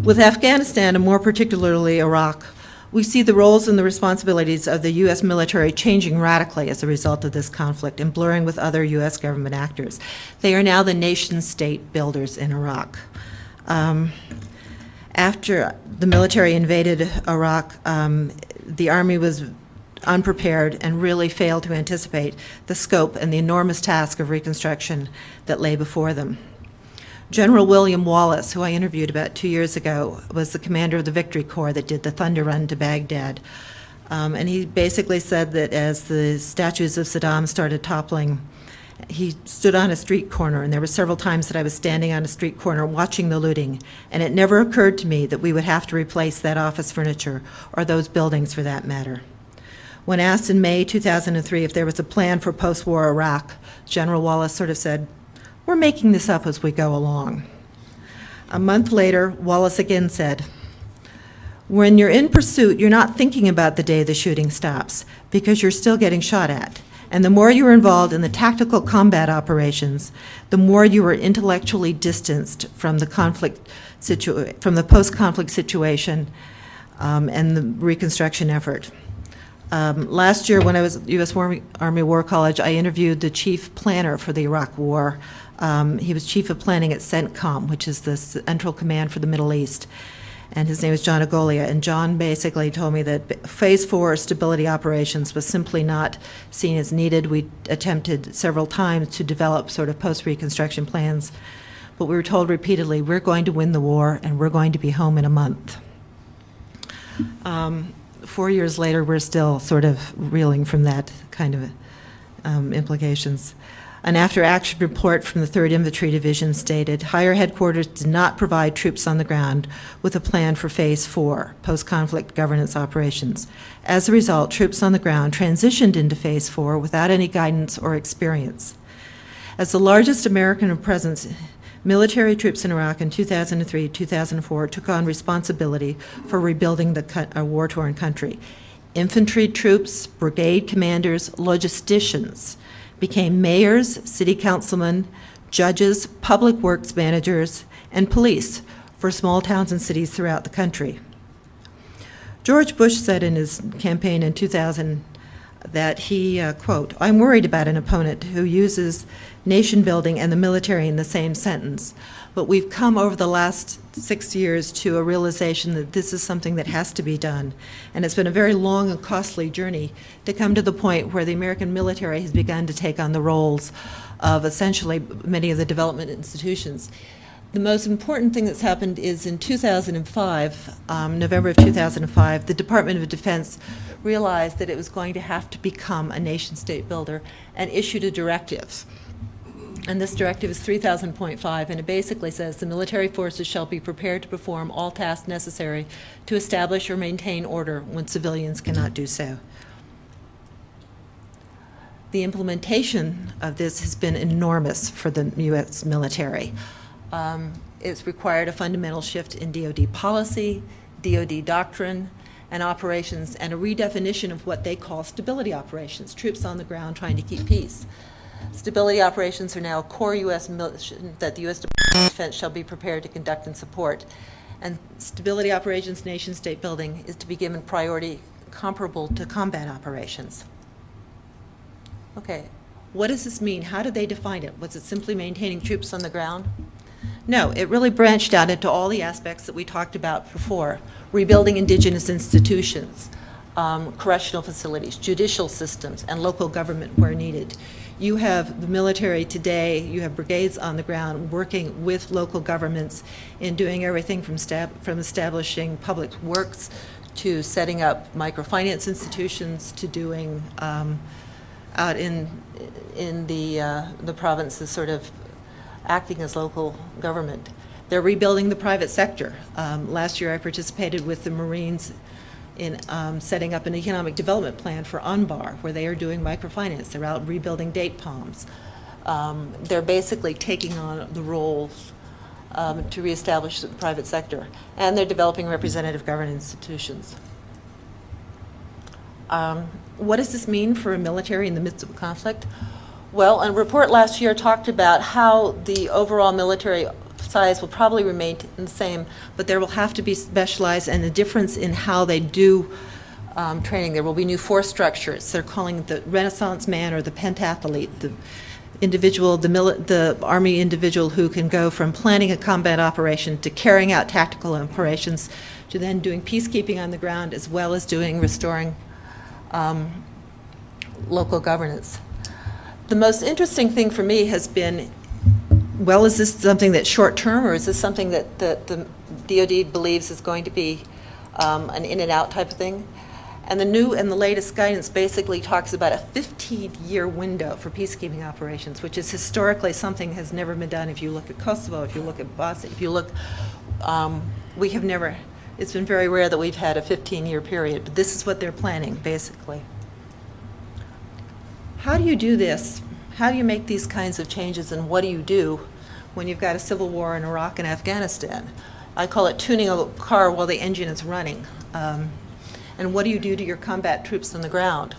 With Afghanistan, and more particularly Iraq, we see the roles and the responsibilities of the U.S. military changing radically as a result of this conflict and blurring with other U.S. government actors. They are now the nation-state builders in Iraq. After the military invaded Iraq, the Army was unprepared and really failed to anticipate the scope and the enormous task of reconstruction that lay before them. General William Wallace, who I interviewed about 2 years ago, was the commander of the Victory Corps that did the Thunder Run to Baghdad. And he basically said that as the statues of Saddam started toppling, he stood on a street corner, and there were several times that I was standing on a street corner watching the looting, and it never occurred to me that we would have to replace that office furniture, or those buildings for that matter. When asked in May 2003 if there was a plan for post-war Iraq, General Wallace sort of said, "We're making this up as we go along." A month later, Wallace again said, "When you're in pursuit, you're not thinking about the day the shooting stops because you're still getting shot at. And the more you are involved in the tactical combat operations, the more you are intellectually distanced from the post-conflict situation and the reconstruction effort." Last year, when I was at U.S. Army War College, I interviewed the chief planner for the Iraq War. He was chief of planning at CENTCOM, which is the Central Command for the Middle East, and his name is John Agolia. And John basically told me that Phase 4 stability operations was simply not seen as needed. We attempted several times to develop sort of post-reconstruction plans, but we were told repeatedly, we're going to win the war and we're going to be home in a month. 4 years later, we're still sort of reeling from that kind of implications. An after-action report from the 3rd Infantry Division stated, higher headquarters did not provide troops on the ground with a plan for Phase 4, post-conflict governance operations. As a result, troops on the ground transitioned into Phase 4 without any guidance or experience. As the largest American presence, military troops in Iraq in 2003-2004 took on responsibility for rebuilding a war-torn country. Infantry troops, brigade commanders, logisticians became mayors, city councilmen, judges, public works managers, and police for small towns and cities throughout the country. George Bush said in his campaign in 2000 that he, quote, "I'm worried about an opponent who uses nation building and the military in the same sentence. But we've come over the last 6 years to a realization that this is something that has to be done. And it's been a very long and costly journey to come to the point where the American military has begun to take on the roles of essentially many of the development institutions." The most important thing that's happened is in 2005, November of 2005, the Department of Defense realized that it was going to have to become a nation-state builder and issued a directive. And this directive is 3000.5, and it basically says the military forces shall be prepared to perform all tasks necessary to establish or maintain order when civilians cannot do so. The implementation of this has been enormous for the U.S. military. It's required a fundamental shift in DoD policy, DoD doctrine, and operations, and a redefinition of what they call stability operations, troops on the ground trying to keep peace. Stability operations are now a core U.S. mission that the U.S. Department of Defense shall be prepared to conduct and support. And stability operations, nation-state building, is to be given priority comparable to combat operations. Okay, what does this mean? How did they define it? Was it simply maintaining troops on the ground? No, it really branched out into all the aspects that we talked about before. Rebuilding indigenous institutions, correctional facilities, judicial systems, and local government where needed. You have the military today, you have brigades on the ground working with local governments in doing everything from establishing public works to setting up microfinance institutions to doing out in the provinces sort of acting as local government. They're rebuilding the private sector. Last year I participated with the Marines in setting up an economic development plan for Anbar, where they are doing microfinance. They're out rebuilding date palms. They're basically taking on the roles to reestablish the private sector. And they're developing representative governance institutions. What does this mean for a military in the midst of a conflict? Well, a report last year talked about how the overall military size will probably remain the same, but there will have to be specialized and a difference in how they do training. There will be new force structures. They're calling it the Renaissance man or the pentathlete, the individual, the Army individual who can go from planning a combat operation to carrying out tactical operations to then doing peacekeeping on the ground as well as restoring local governance. The most interesting thing for me has been, well, is this something that's short-term, or is this something that the DoD believes is going to be an in-and-out type of thing? And the new and the latest guidance basically talks about a 15-year window for peacekeeping operations, which is historically something has never been done. If you look at Kosovo, if you look at Bosnia, if you look, we have never, it's been very rare that we've had a 15-year period, but this is what they're planning, basically. How do you do this? How do you make these kinds of changes, and what do you do when you've got a civil war in Iraq and Afghanistan? I call it tuning a car while the engine is running. And what do you do to your combat troops on the ground?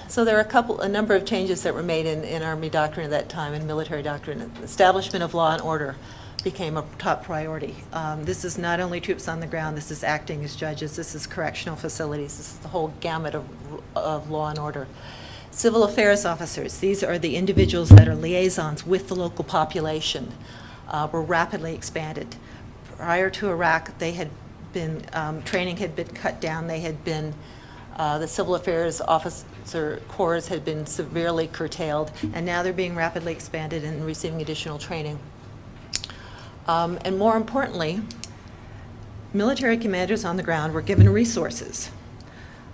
So there are a number of changes that were made in Army doctrine at that time, in military doctrine. Establishment of law and order became a top priority. This is not only troops on the ground, this is acting as judges, this is correctional facilities, this is the whole gamut of law and order. Civil affairs officers, these are the individuals that are liaisons with the local population, were rapidly expanded. Prior to Iraq, they had been, training had been cut down, they had been, the civil affairs officer corps had been severely curtailed, and now they're being rapidly expanded and receiving additional training. And more importantly, military commanders on the ground were given resources.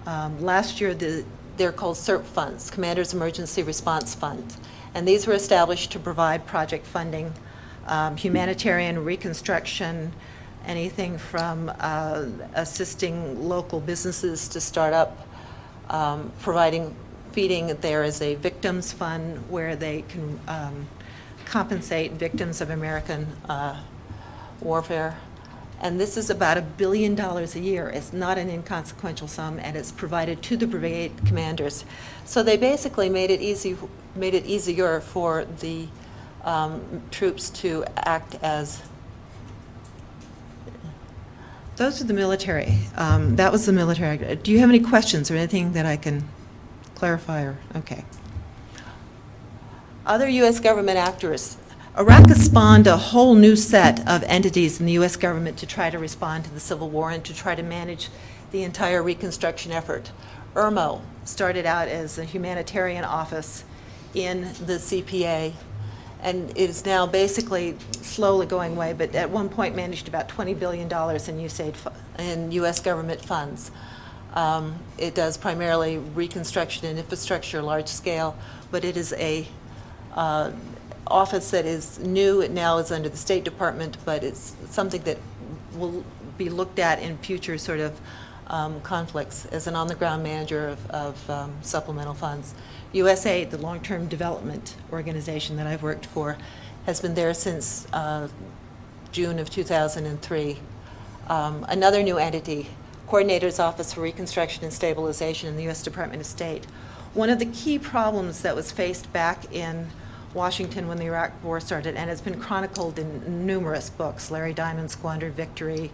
Last year, they're called CERP funds, Commanders Emergency Response Fund, and these were established to provide project funding, humanitarian reconstruction, anything from assisting local businesses to start up, providing feeding. There is a victims fund where they can compensate victims of American warfare. And this is about $1 billion a year. It's not an inconsequential sum, and it's provided to the brigade commanders. So they basically made it easier for the troops to act as. Those are the military. That was the military. Do you have any questions or anything that I can clarify? Or okay. Other U.S. government actors. Iraq has spawned a whole new set of entities in the U.S. government to try to respond to the Civil War and to try to manage the entire reconstruction effort. IRMO started out as a humanitarian office in the CPA, and is now basically slowly going away, but at one point managed about $20 billion in USAID in U.S. government funds. It does primarily reconstruction and infrastructure, large scale, but it is a office that is new. It now is under the State Department, but it's something that will be looked at in future sort of conflicts as an on-the-ground manager of supplemental funds. USAID, the long-term development organization that I've worked for, has been there since June of 2003. Another new entity, Coordinator's Office for Reconstruction and Stabilization in the U.S. Department of State. One of the key problems that was faced back in Washington when the Iraq War started, and it's been chronicled in numerous books, Larry Diamond's Squandered Victory,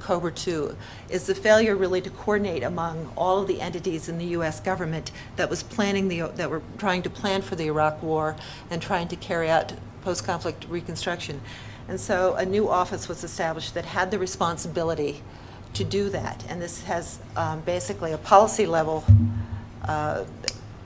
Cobra 2, is the failure really to coordinate among all of the entities in the U.S. government that was planning that were trying to plan for the Iraq War and trying to carry out post-conflict reconstruction. And so a new office was established that had the responsibility to do that. And this has basically a policy level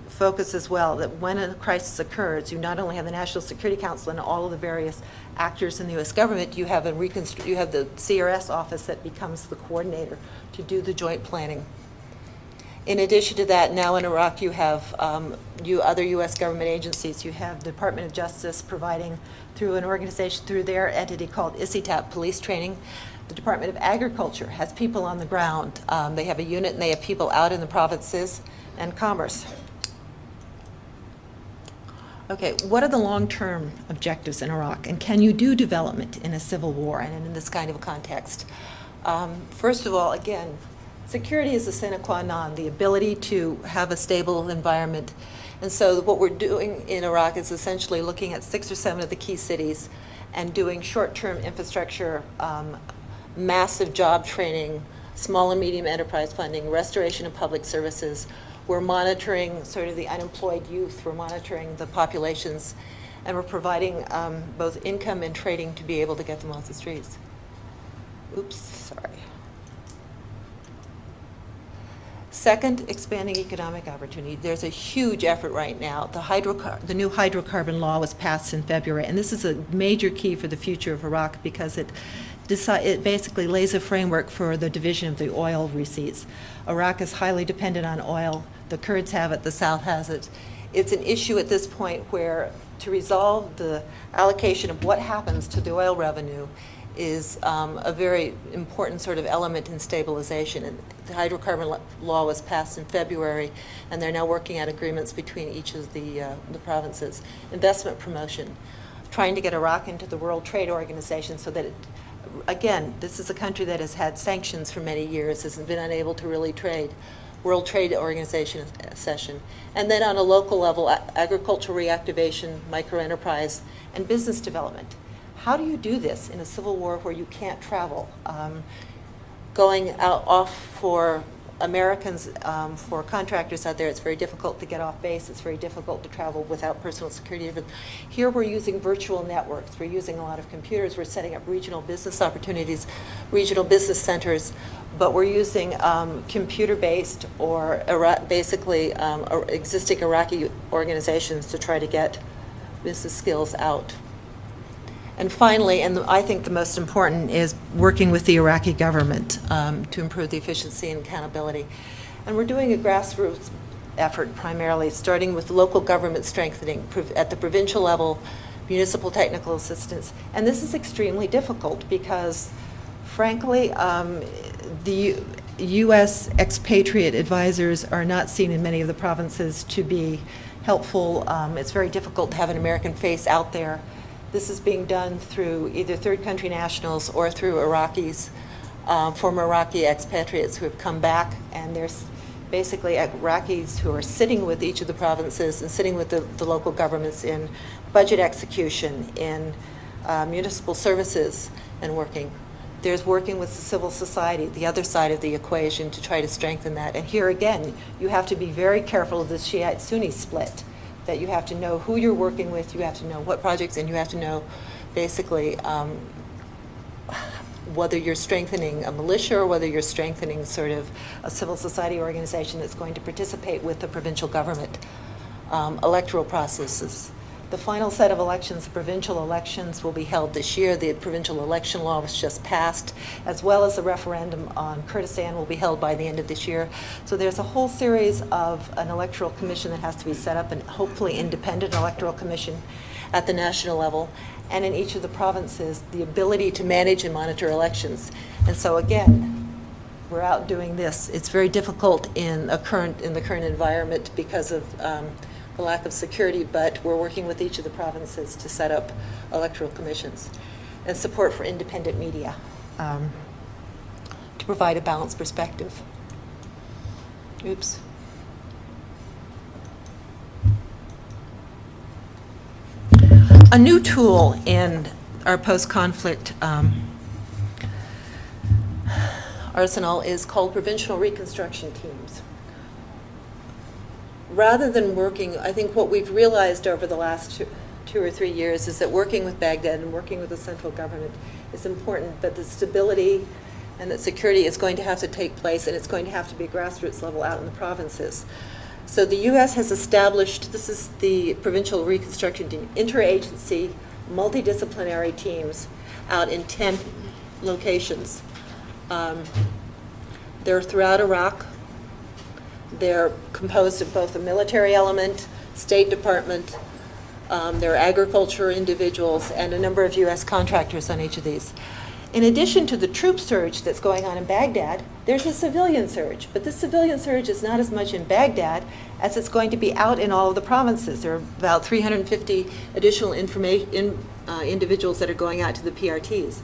focus as well, that when a crisis occurs, you not only have the National Security Council and all of the various actors in the U.S. government, you have the CRS office that becomes the coordinator to do the joint planning. In addition to that, now in Iraq you have other U.S. government agencies. You have the Department of Justice providing through an organization, through their entity called ISITAP, police training. The Department of Agriculture has people on the ground. They have a unit and they have people out in the provinces, and Commerce. Okay, what are the long-term objectives in Iraq, and can you do development in a civil war and in this kind of a context? First of all, again, security is a sine qua non, the ability to have a stable environment And so what we're doing in Iraq is essentially looking at 6 or 7 of the key cities and doing short-term infrastructure, massive job training, small and medium enterprise funding, restoration of public services. We're monitoring sort of the unemployed youth. We're monitoring the populations. And we're providing both income and trading to be able to get them off the streets. Oops, sorry. Second, expanding economic opportunity. There's a huge effort right now. The new hydrocarbon law was passed in February, and this is a major key for the future of Iraq because it basically lays a framework for the division of the oil receipts. Iraq is highly dependent on oil. The Kurds have it, the South has it. It's an issue at this point where to resolve the allocation of what happens to the oil revenue is a very important sort of element in stabilization. And the hydrocarbon law was passed in February, and they're now working out agreements between each of the provinces. Investment promotion, trying to get Iraq into the World Trade Organization so that it, again, this is a country that has had sanctions for many years, has been unable to really trade. World Trade Organization session. And then on a local level, agricultural reactivation, microenterprise, and business development. How do you do this in a civil war where you can't travel? Going off for Americans, for contractors out there, it's very difficult to get off base. It's very difficult to travel without personal security. Here we're using virtual networks. We're using a lot of computers. We're setting up regional business opportunities, regional business centers, but we're using computer-based or basically existing Iraqi organizations to try to get business skills out. And finally, and I think the most important, is working with the Iraqi government to improve the efficiency and accountability. And we're doing a grassroots effort primarily, starting with local government strengthening at the provincial level, municipal technical assistance. And this is extremely difficult because, frankly, the U.S. expatriate advisors are not seen in many of the provinces to be helpful. It's very difficult to have an American face out there. This is being done through either third country nationals or through Iraqis, former Iraqi expatriates who have come back, and there's basically Iraqis who are sitting with each of the provinces and sitting with the local governments in budget execution, in municipal services, and working. There's working with the civil society, the other side of the equation, to try to strengthen that. And here again, you have to be very careful of the Shiite-Sunni split, that you have to know who you're working with, you have to know what projects, and you have to know basically whether you're strengthening a militia or whether you're strengthening sort of a civil society organization that's going to participate with the provincial government electoral processes. The final set of elections, the provincial elections, will be held this year. The provincial election law was just passed, as well as the referendum on Kurdistan will be held by the end of this year. So there's a whole series of an electoral commission that has to be set up, and hopefully independent electoral commission at the national level, and in each of the provinces, the ability to manage and monitor elections. And so again, we're out doing this. It's very difficult in the current environment because of the lack of security, but we're working with each of the provinces to set up electoral commissions, and support for independent media to provide a balanced perspective. Oops. A new tool in our post-conflict arsenal is called provincial reconstruction teams. Rather than working, I think what we've realized over the last two or 3 years is that working with Baghdad and working with the central government is important, but the stability and the security is going to have to take place, and it's going to have to be grassroots level out in the provinces. So the U.S. has established, this is the provincial reconstruction team, interagency, multidisciplinary teams out in 10 locations. They're throughout Iraq. They're composed of both a military element, State Department, there are agriculture individuals, and a number of U.S. contractors on each of these. In addition to the troop surge that's going on in Baghdad, there's a civilian surge. But this civilian surge is not as much in Baghdad as it's going to be out in all of the provinces. There are about 350 additional individuals that are going out to the PRTs.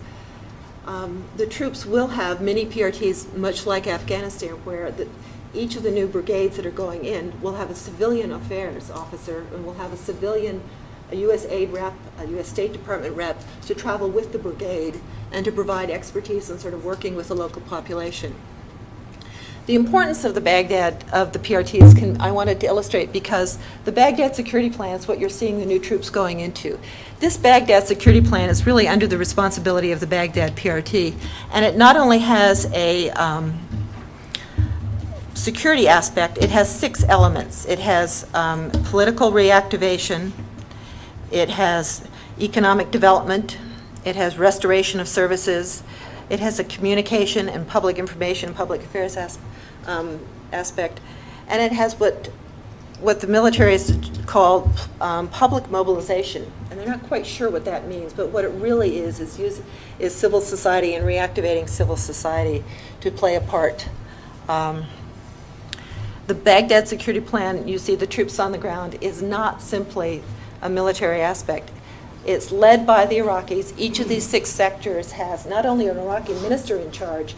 The troops will have mini PRTs, much like Afghanistan, where each of the new brigades that are going in will have a civilian affairs officer and will have a civilian, a USAID rep, a U.S. State Department rep to travel with the brigade and to provide expertise in sort of working with the local population. The importance of the Baghdad, of the PRTs, I wanted to illustrate because the Baghdad security plan is what you're seeing the new troops going into. This Baghdad security plan is really under the responsibility of the Baghdad PRT, and it not only has a security aspect, it has 6 elements. It has political reactivation, it has economic development, it has restoration of services, it has a communication and public information, public affairs aspect, and it has what the military has called public mobilization. And they're not quite sure what that means, but what it really is civil society and reactivating civil society to play a part. The Baghdad security plan, you see the troops on the ground, is not simply a military aspect. It's led by the Iraqis. Each of these 6 sectors has not only an Iraqi minister in charge,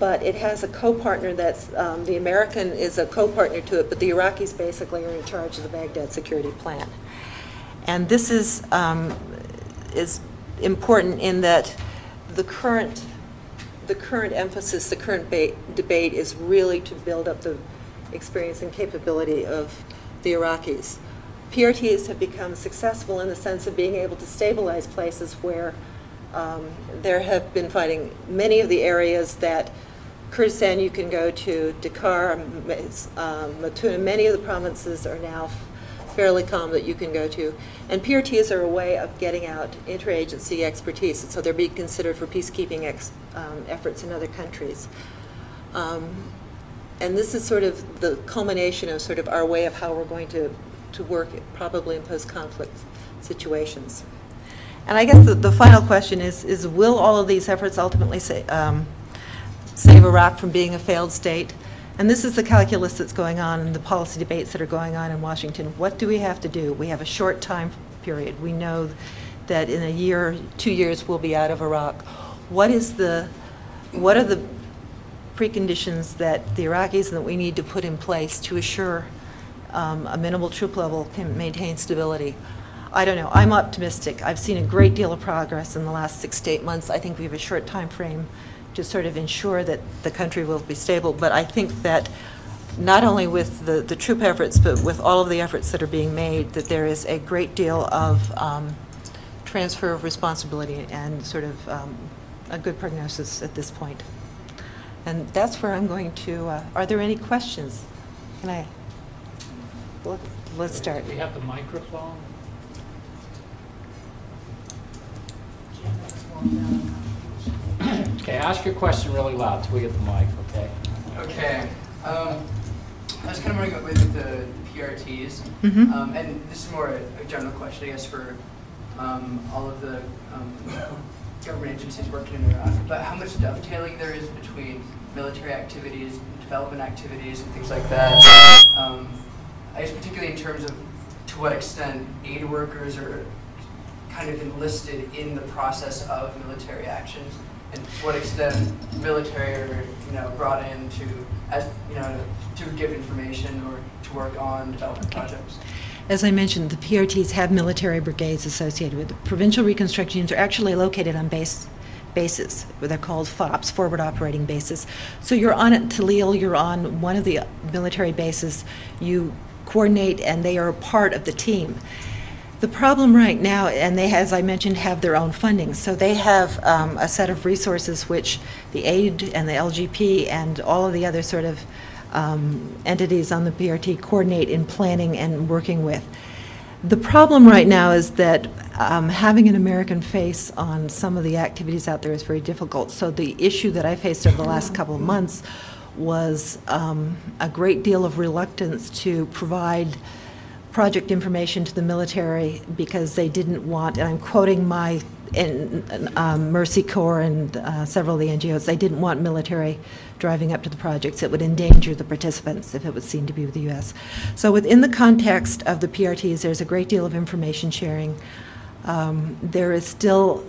but it has a co-partner that's, the American is a co-partner to it, but the Iraqis basically are in charge of the Baghdad security plan. And this is important in that the current emphasis, the current debate is really to build up the experience and capability of the Iraqis. PRTs have become successful in the sense of being able to stabilize places where there have been fighting. Many of the areas that Kurdistan you can go to, Dakar, Matuna, many of the provinces are now fairly calm that you can go to. And PRTs are a way of getting out interagency expertise, and so they're being considered for peacekeeping efforts in other countries. And this is sort of the culmination of sort of our way of how we're going to work probably in post-conflict situations. And I guess the final question is will all of these efforts ultimately save Iraq from being a failed state? And this is the calculus that's going on and the policy debates that are going on in Washington. What do we have to do? We have a short time period. We know that in a year, 2 years, we'll be out of Iraq. What are the preconditions that the Iraqis and that we need to put in place to assure a minimal troop level can maintain stability? I don't know. I'm optimistic. I've seen a great deal of progress in the last 6 to 8 months. I think we have a short time frame to sort of ensure that the country will be stable. But I think that not only with the troop efforts, but with all of the efforts that are being made, that there is a great deal of transfer of responsibility and sort of a good prognosis at this point. And that's where I'm going to, are there any questions? Can I? Let's start. Do we have the microphone? Okay, ask your question really loud till we get the mic, okay? Okay. I was kind of wondering with the PRTs, and this is more a general question, I guess, for all of the government agencies working in Iraq, but how much dovetailing there is between military activities, development activities, and things like that. I guess particularly in terms of to what extent aid workers are kind of enlisted in the process of military actions, and to what extent military are brought in to give information or to work on development projects. As I mentioned, the PRTs have military brigades associated with it. Provincial reconstruction units are actually located on bases, where they're called FOPs, forward operating bases. So you're on at Talil, you're on one of the military bases, you coordinate, and they are a part of the team. The problem right now, and they, as I mentioned, have their own funding. So they have a set of resources which the AID and the LGP and all of the other sort of entities on the PRT coordinate in planning and working with. The problem right now is that having an American face on some of the activities out there is very difficult. So the issue that I faced over the last couple of months was a great deal of reluctance to provide project information to the military because they didn't want, and I'm quoting my Mercy Corps and several of the NGOs, they didn't want military driving up to the projects. It would endanger the participants if it was seen to be with the U.S. So within the context of the PRTs, there's a great deal of information sharing. There is still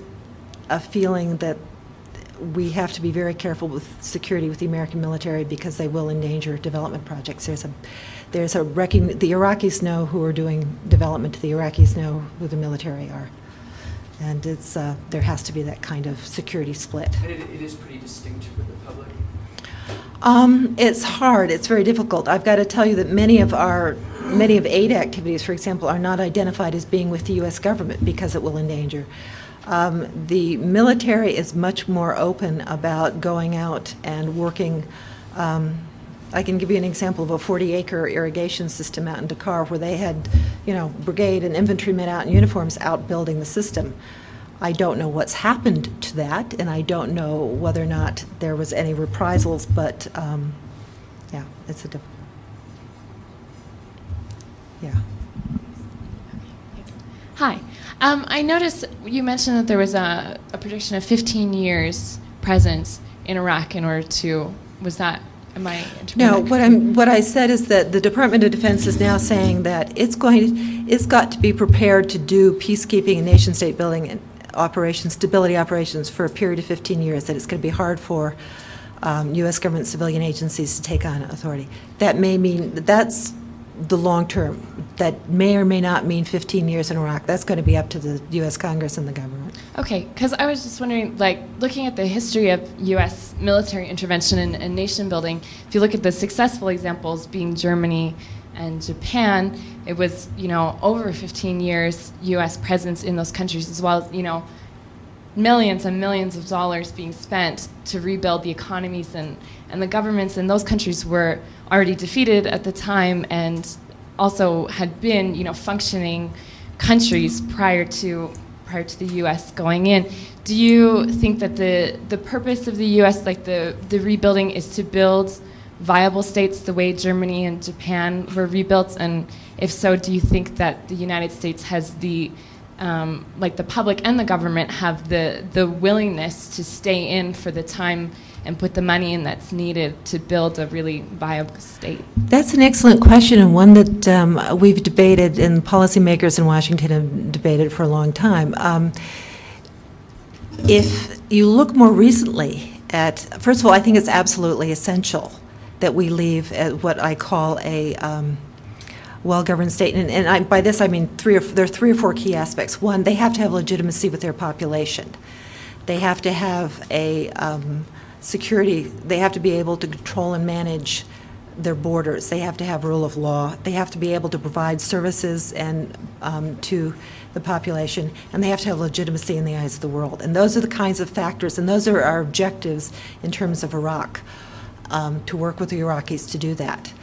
a feeling that we have to be very careful with security with the American military because they will endanger development projects. The Iraqis know who are doing development. The Iraqis know who the military are. And there has to be that kind of security split. And it is pretty distinct for the public. It's hard. It's very difficult. I've got to tell you that many of aid activities, for example, are not identified as being with the U.S. government because it will endanger. The military is much more open about going out and working. I can give you an example of a 40-acre irrigation system out in Dakar where they had, brigade and infantrymen out in uniforms out building the system. I don't know what's happened to that, and I don't know whether or not there was any reprisals, but yeah, it's a different. Yeah. Hi. I noticed you mentioned that there was a prediction of 15 years presence in Iraq in order to, am I interpreting that? No, what I said is that the Department of Defense is now saying that it's got to be prepared to do peacekeeping and nation-state building and stability operations for a period of 15 years, that it's going to be hard for U.S. government civilian agencies to take on authority. That may mean, that's the long term. That may or may not mean 15 years in Iraq. That's going to be up to the U.S. Congress and the government. Okay, because I was just wondering, looking at the history of U.S. military intervention and nation building, if you look at the successful examples being Germany and Japan, it was, over 15 years U.S. presence in those countries, as well as, millions and millions of dollars being spent to rebuild the economies, and the governments in those countries were already defeated at the time and also had been, functioning countries prior to the U.S. going in. Do you think that the purpose of the U.S., the rebuilding, is to build viable states the way Germany and Japan were rebuilt? And if so, do you think that the United States has the public and the government have the willingness to stay in for the time and put the money in that's needed to build a really viable state? That's an excellent question, and one that we've debated, and policymakers in Washington have debated for a long time. If you look more recently at, first of all, I think it's absolutely essential that we leave at what I call a well-governed state. And by this I mean there are 3 or 4 key aspects. One, they have to have legitimacy with their population. They have to have a security. They have to be able to control and manage their borders. They have to have rule of law. They have to be able to provide services and to the population, and they have to have legitimacy in the eyes of the world. And those are the kinds of factors, and those are our objectives in terms of Iraq, to work with the Iraqis to do that.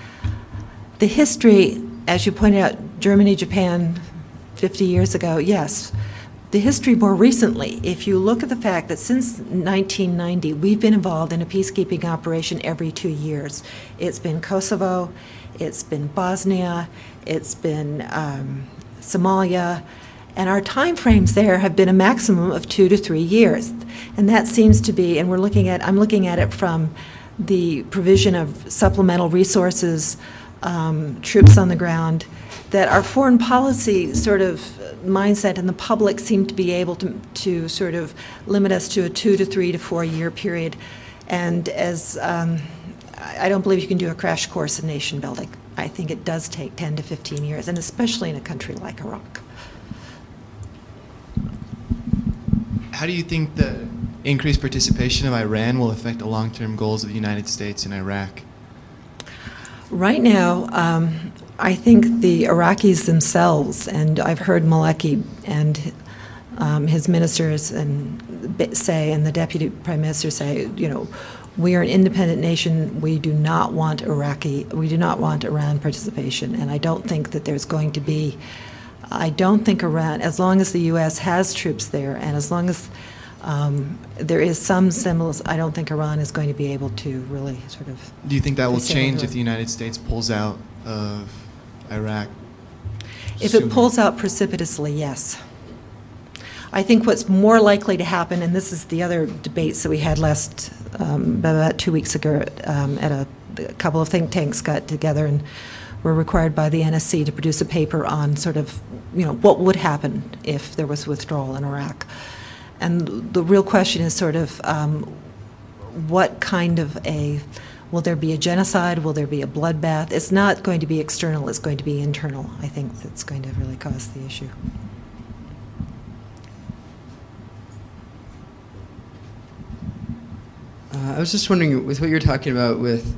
The history, as you pointed out, Germany, Japan, 50 years ago, yes. The history more recently, if you look at the fact that since 1990, we've been involved in a peacekeeping operation every 2 years. It's been Kosovo, it's been Bosnia, it's been Somalia, and our time frames there have been a maximum of 2 to 3 years. And that seems to be, and I'm looking at it from the provision of supplemental resources, troops on the ground, that our foreign policy sort of mindset and the public seem to be able to sort of limit us to a 2 to 3 to 4 year period. And as I don't believe you can do a crash course in nation building. I think it does take 10 to 15 years, and especially in a country like Iraq. How do you think the increased participation of Iran will affect the long-term goals of the United States in Iraq? Right now, I think the Iraqis themselves, and I've heard Maleki and his ministers and the deputy prime minister say, we are an independent nation. We do not want Iran participation, and I don't think that there's going to be. I don't think Iran, as long as the U.S. has troops there, and as long as there is some semblance, I don't think Iran is going to be able to really sort of. Do you think that will change if the United States pulls out of Iraq? If it pulls out precipitously, yes. I think what's more likely to happen, and this is the other debates that we had about 2 weeks ago at a couple of think tanks got together and were required by the NSC to produce a paper on sort of, what would happen if there was withdrawal in Iraq. And the real question is sort of what kind of will there be a genocide? Will there be a bloodbath? It's not going to be external, it's going to be internal. I think that's going to really cause the issue. I was just wondering, with what you're talking about with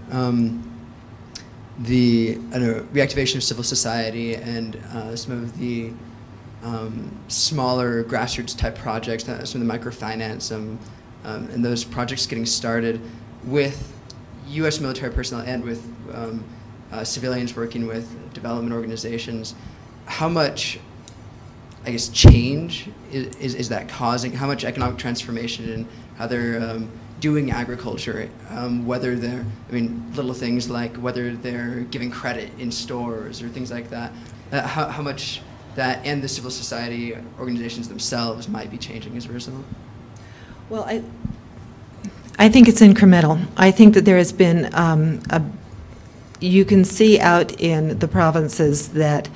the reactivation of civil society and some of the smaller grassroots type projects, some of the microfinance and those projects getting started with U.S. military personnel and with civilians working with development organizations, how much, I guess, change is that causing? How much economic transformation and how they're doing agriculture, whether they're, little things like whether they're giving credit in stores or things like that, how much that and the civil society organizations themselves might be changing as a result? Well, I think it's incremental. I think that there has been, you can see out in the provinces that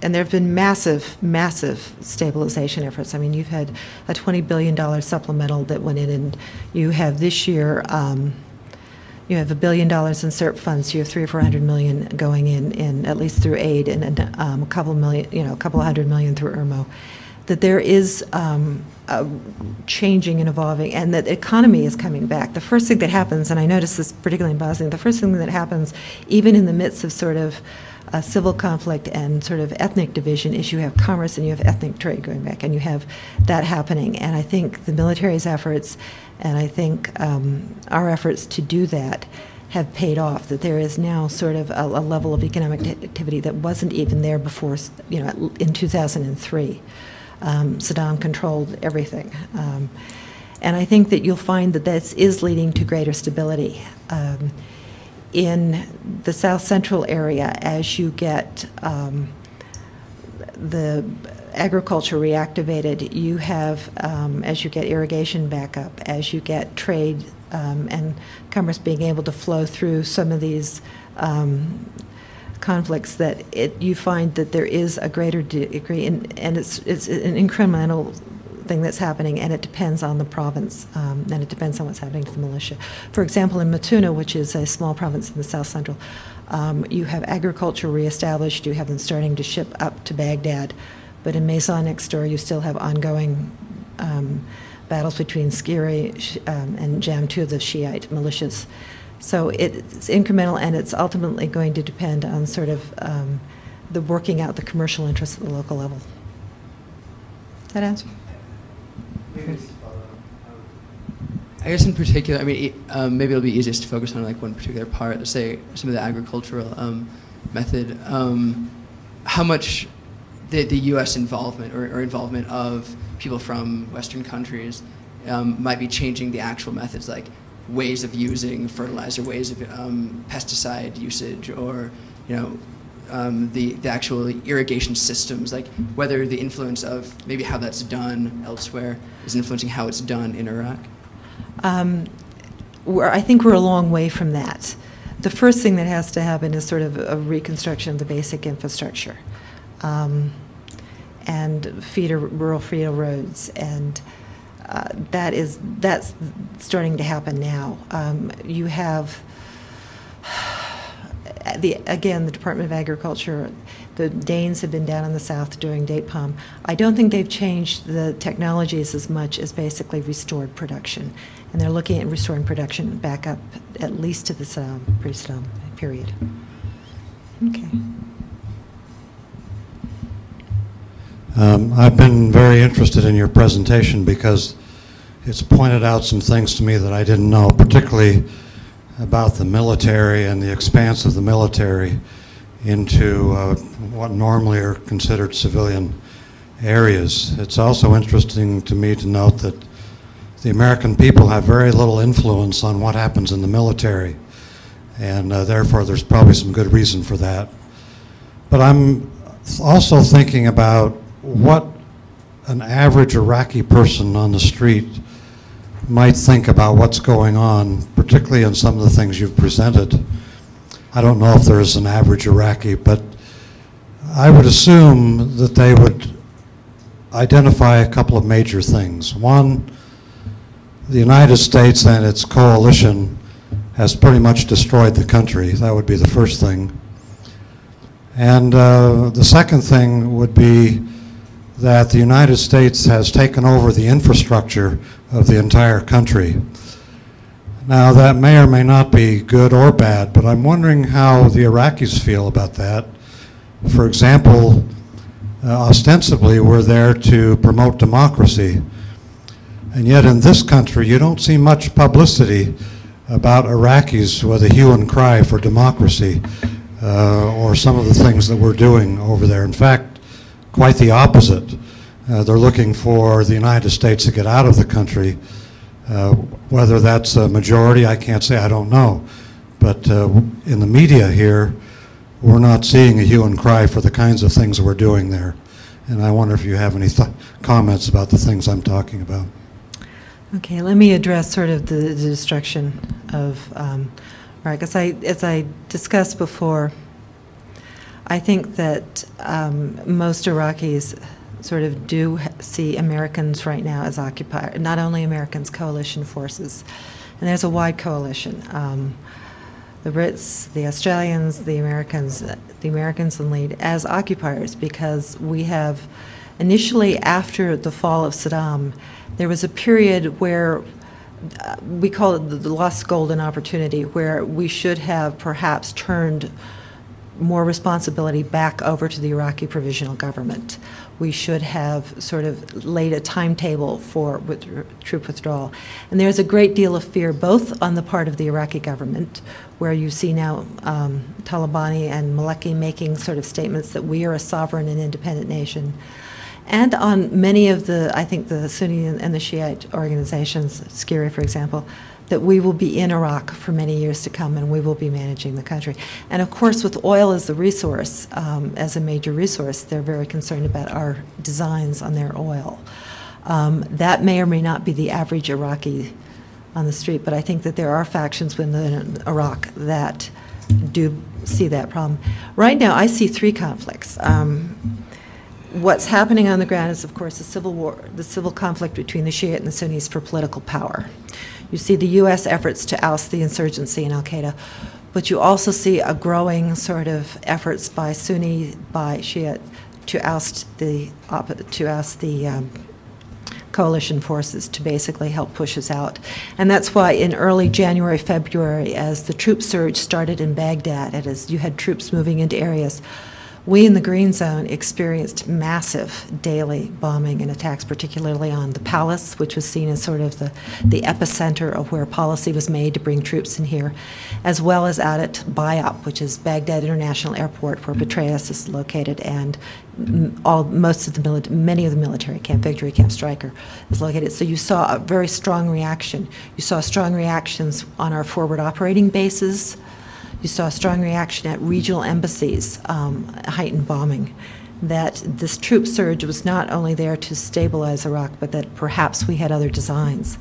and there have been massive, massive stabilization efforts. You've had a $20 billion supplemental that went in, and you have this year, you have $1 billion in CERP funds. So you have $300 or $400 million going in at least through aid, and a couple million, a couple $100 million through IRMO. That there is changing and evolving, and that the economy is coming back. The first thing that happens, and I noticed this particularly in Bosnia, the first thing that happens, even in the midst of sort of civil conflict and sort of ethnic division, is you have commerce and you have ethnic trade going back, and you have that happening. And I think the military's efforts, and I think our efforts to do that, have paid off. That there is now sort of a level of economic activity that wasn't even there before, in 2003. Saddam controlled everything. And I think that you'll find that this is leading to greater stability. In the South Central area, as you get the agriculture reactivated, you have, as you get irrigation back up, as you get trade and commerce being able to flow through some of these conflicts, that you find that there is a greater degree, and it's an incremental thing that's happening, and it depends on the province, and it depends on what's happening to the militia. For example, in Matuna, which is a small province in the South Central, you have agriculture reestablished, you have them starting to ship up to Baghdad, but in Maison next door, you still have ongoing battles between Skiri and Jam, two of the Shiite militias. So it's incremental, and it's ultimately going to depend on sort of the working out the commercial interests at the local level. Does that answer? I guess in particular, maybe it'll be easiest to focus on like one particular part, let's say some of the agricultural method. How much the U.S. involvement or involvement of people from Western countries might be changing the actual methods, like ways of using fertilizer, ways of pesticide usage, or the actual irrigation systems, like whether the influence of maybe how that's done elsewhere is influencing how it's done in Iraq? I think we're a long way from that. The first thing that has to happen is sort of a reconstruction of the basic infrastructure, and rural feeder roads, and that's starting to happen now. You have the Department of Agriculture. The Danes have been down in the south doing date palm. I don't think they've changed the technologies as much as basically restored production, and they're looking at restoring production back up at least to the pre-Saddam period. Okay. I've been very interested in your presentation because it's pointed out some things to me that I didn't know, particularly about the military and the expanse of the military into what normally are considered civilian areas. It's also interesting to me to note that the American people have very little influence on what happens in the military, and therefore there's probably some good reason for that. But I'm also thinking about what an average Iraqi person on the street might think about what's going on, particularly in some of the things you've presented. I don't know if there is an average Iraqi, but I would assume that they would identify a couple of major things. One, the United States and its coalition has pretty much destroyed the country. That would be the first thing. And the second thing would be that the United States has taken over the infrastructure of the entire country. Now, that may or may not be good or bad, but I'm wondering how the Iraqis feel about that. For example, ostensibly we're there to promote democracy, and yet in this country you don't see much publicity about Iraqis with a hue and cry for democracy or some of the things that we're doing over there. In fact, quite the opposite. They're looking for the United States to get out of the country. Whether that's a majority, I can't say, I don't know. But in the media here, we're not seeing a hue and cry for the kinds of things we're doing there. And I wonder if you have any comments about the things I'm talking about. Okay, let me address sort of the destruction of Iraq. As I discussed before, I think that most Iraqis sort of do see Americans right now as occupiers, not only Americans, coalition forces. And there's a wide coalition. The Brits, the Australians, the Americans in lead as occupiers, because we have, initially after the fall of Saddam, there was a period where we call it the lost golden opportunity, where we should have perhaps turned more responsibility back over to the Iraqi provisional government. We should have sort of laid a timetable for troop withdrawal. And there's a great deal of fear, both on the part of the Iraqi government, where you see now Talabani and Maliki making sort of statements that we are a sovereign and independent nation, and on many of the, I think, the Sunni and the Shiite organizations, Skiri, for example, that we will be in Iraq for many years to come and we will be managing the country. And of course, with oil as the resource, as a major resource, they're very concerned about our designs on their oil. That may or may not be the average Iraqi on the street, but I think that there are factions within Iraq that do see that problem. Right now, I see three conflicts. What's happening on the ground is, of course, the civil war, the civil conflict between the Shia and the Sunnis for political power. You see the U.S. efforts to oust the insurgency in al-Qaeda, but you also see a growing sort of efforts by Sunni, by Shia, to oust the coalition forces, to basically help push us out. And that's why in early January, February, as the troop surge started in Baghdad, and as you had troops moving into areas, we in the Green Zone experienced massive daily bombing and attacks, particularly on the palace, which was seen as sort of the epicenter of where policy was made to bring troops in here, as well as out at Bayap, which is Baghdad International Airport, where Petraeus is located, and many of the military camp, Victory Camp Stryker, is located. So you saw a very strong reaction. You saw strong reactions on our forward operating bases. You saw a strong reaction at regional embassies, heightened bombing, that this troop surge was not only there to stabilize Iraq, but that perhaps we had other designs.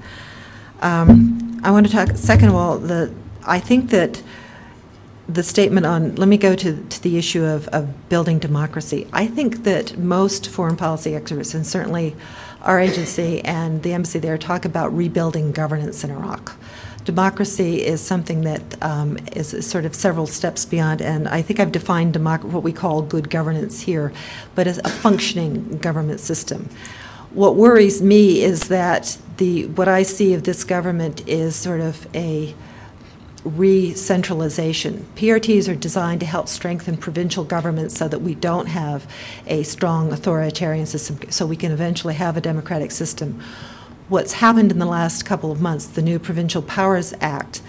I want to talk, second of all, I think that the statement on, let me go to the issue of building democracy. I think that most foreign policy experts, and certainly our agency and the embassy there, talk about rebuilding governance in Iraq. Democracy is something that is sort of several steps beyond, and I think I've defined what we call good governance here, but as a functioning government system. What worries me is that what I see of this government is sort of a re-centralization. PRTs are designed to help strengthen provincial governments so that we don't have a strong authoritarian system, so we can eventually have a democratic system. What's happened in the last couple of months, the new Provincial Powers Act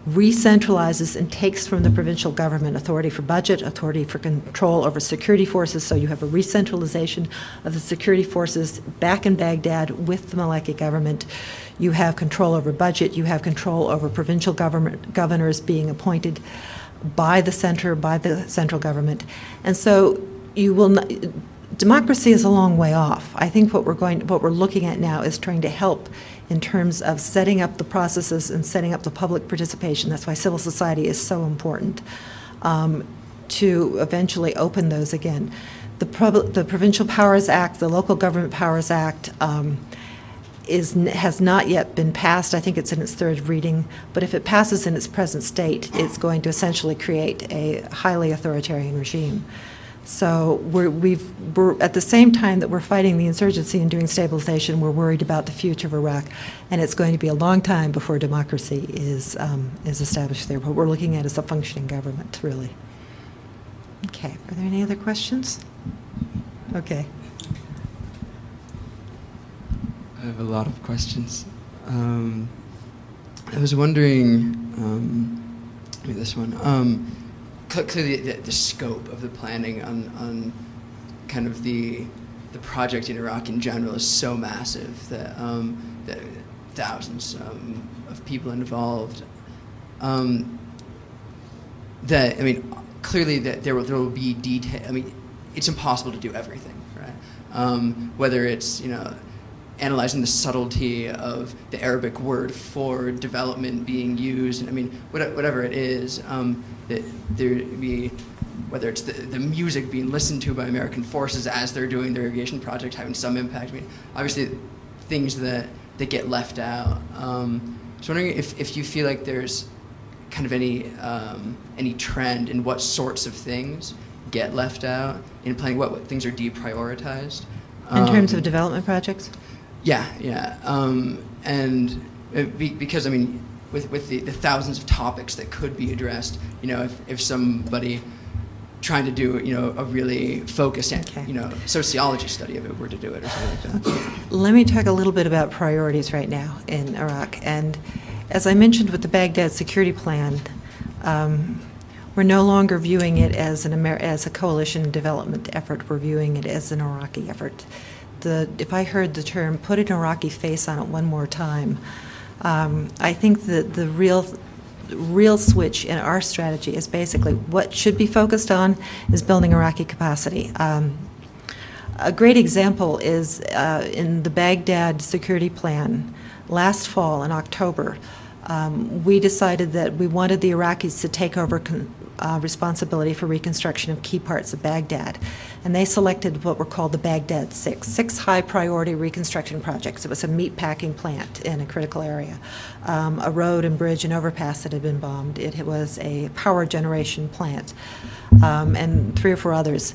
re-centralizes and takes from the provincial government authority for budget, authority for control over security forces, so you have a re-centralization of the security forces back in Baghdad with the Maliki government. You have control over budget, you have control over provincial governors being appointed by the central government. And so you will not, democracy is a long way off. I think what we're looking at now is trying to help in terms of setting up the processes and setting up the public participation. That's why civil society is so important, to eventually open those again. The Provincial Powers Act, the Local Government Powers Act, has not yet been passed. I think it's in its third reading, but if it passes in its present state, it's going to essentially create a highly authoritarian regime. So we're at the same time that we're fighting the insurgency and doing stabilization, we're worried about the future of Iraq, and it's going to be a long time before democracy is established there. What we're looking at is a functioning government, really. Okay, are there any other questions? Okay. I have a lot of questions. I was wondering, maybe this one. Clearly, the scope of the planning on kind of the project in Iraq in general is so massive that that thousands of people involved. That, I mean, clearly that there will be detail. I mean, it's impossible to do everything, right? Whether it's, you know, analyzing the subtlety of the Arabic word for development being used, and I mean, whatever it is, that there be, whether it's the music being listened to by American forces as they're doing their irrigation project having some impact. I mean, obviously, things that get left out. So wondering if you feel like there's kind of any trend in what sorts of things get left out in planning, what things are deprioritized. In terms of development projects? Yeah, yeah. Because, I mean, with the thousands of topics that could be addressed, you know, if somebody trying to do, you know, a really focused, Okay. you know, sociology study of it were to do it or something like that. Okay. Let me talk a little bit about priorities right now in Iraq. And as I mentioned with the Baghdad security plan, we're no longer viewing it as as a coalition development effort. We're viewing it as an Iraqi effort. If I heard the term "put an Iraqi face on it" one more time, I think that the real switch in our strategy is basically what should be focused on is building Iraqi capacity. A great example is in the Baghdad security plan last fall in October. We decided that we wanted the Iraqis to take over responsibility for reconstruction of key parts of Baghdad. And they selected what were called the Baghdad six high-priority reconstruction projects. It was a meat-packing plant in a critical area, a road and bridge and overpass that had been bombed. It was a power generation plant, and 3 or 4 others.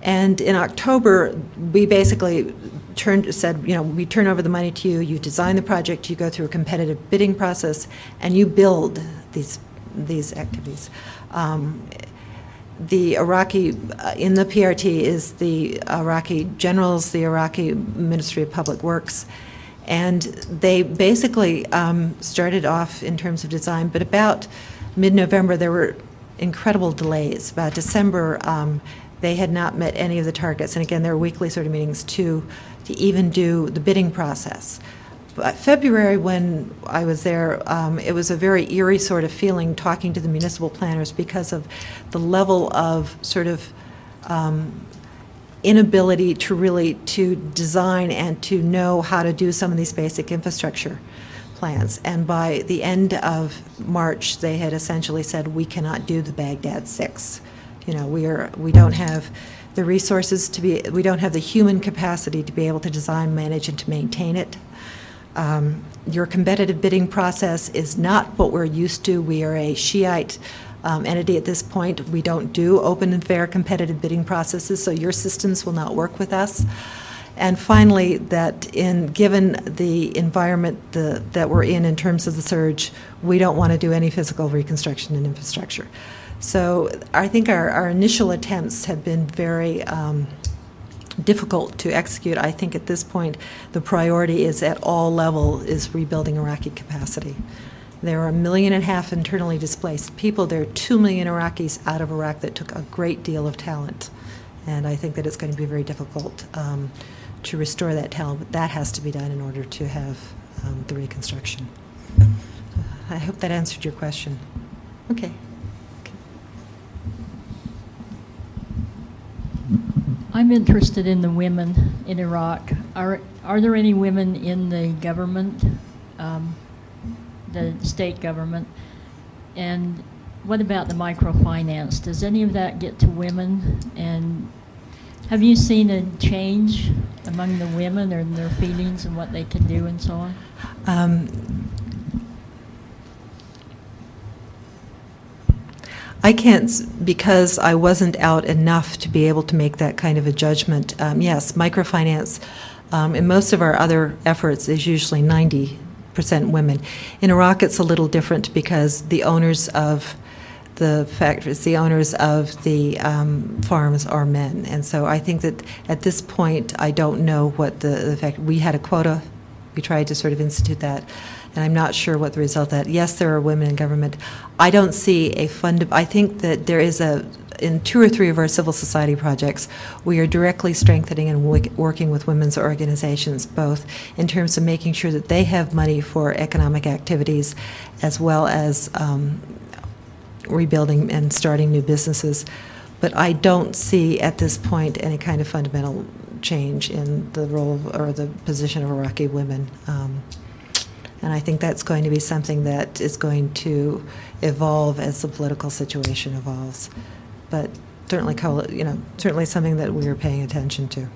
And in October, we basically said, you know, we turn over the money to you, you design the project, you go through a competitive bidding process, and you build these activities. The Iraqi, in the PRT is the Iraqi generals, the Iraqi Ministry of Public Works, and they basically started off in terms of design, but about mid-November there were incredible delays. About December, they had not met any of the targets, and again, there were weekly sort of meetings to even do the bidding process. But February, when I was there, it was a very eerie sort of feeling talking to the municipal planners because of the level of sort of inability to design and to know how to do some of these basic infrastructure plans. And by the end of March, they had essentially said, we cannot do the Baghdad 6. You know, we don't have the resources we don't have the human capacity to be able to design, manage, and to maintain it. Your competitive bidding process is not what we're used to. We are a Shiite entity at this point. We don't do open and fair competitive bidding processes, so your systems will not work with us. And finally, that given the environment that we're in terms of the surge, we don't want to do any physical reconstruction and infrastructure. So I think our initial attempts have been very difficult to execute. I think at this point the priority is at all levels is rebuilding Iraqi capacity. There are 1.5 million internally displaced people. There are 2 million Iraqis out of Iraq that took a great deal of talent. And I think that it's going to be very difficult to restore that talent, but that has to be done in order to have the reconstruction. I hope that answered your question. Okay. I'm interested in the women in Iraq. Are there any women in the government, the state government? And what about the microfinance? Does any of that get to women? And Have you seen a change among the women or their feelings and what they can do and so on? I can't, because I wasn't out enough to be able to make that kind of a judgment. Yes, microfinance, in most of our other efforts, is usually 90% women. In Iraq, it's a little different because the owners of the factories, the owners of the farms are men. And so I think that at this point, I don't know what the fact, we had a quota, we tried to sort of institute that, and I'm not sure what the result of that. Yes, there are women in government. I don't see a I think that there is in 2 or 3 of our civil society projects, we are directly strengthening and working with women's organizations, both in terms of making sure that they have money for economic activities, as well as rebuilding and starting new businesses. But I don't see at this point any kind of fundamental change in the role or the position of Iraqi women. And I think that's going to be something that is going to evolve as the political situation evolves. But certainly, certainly something that we are paying attention to.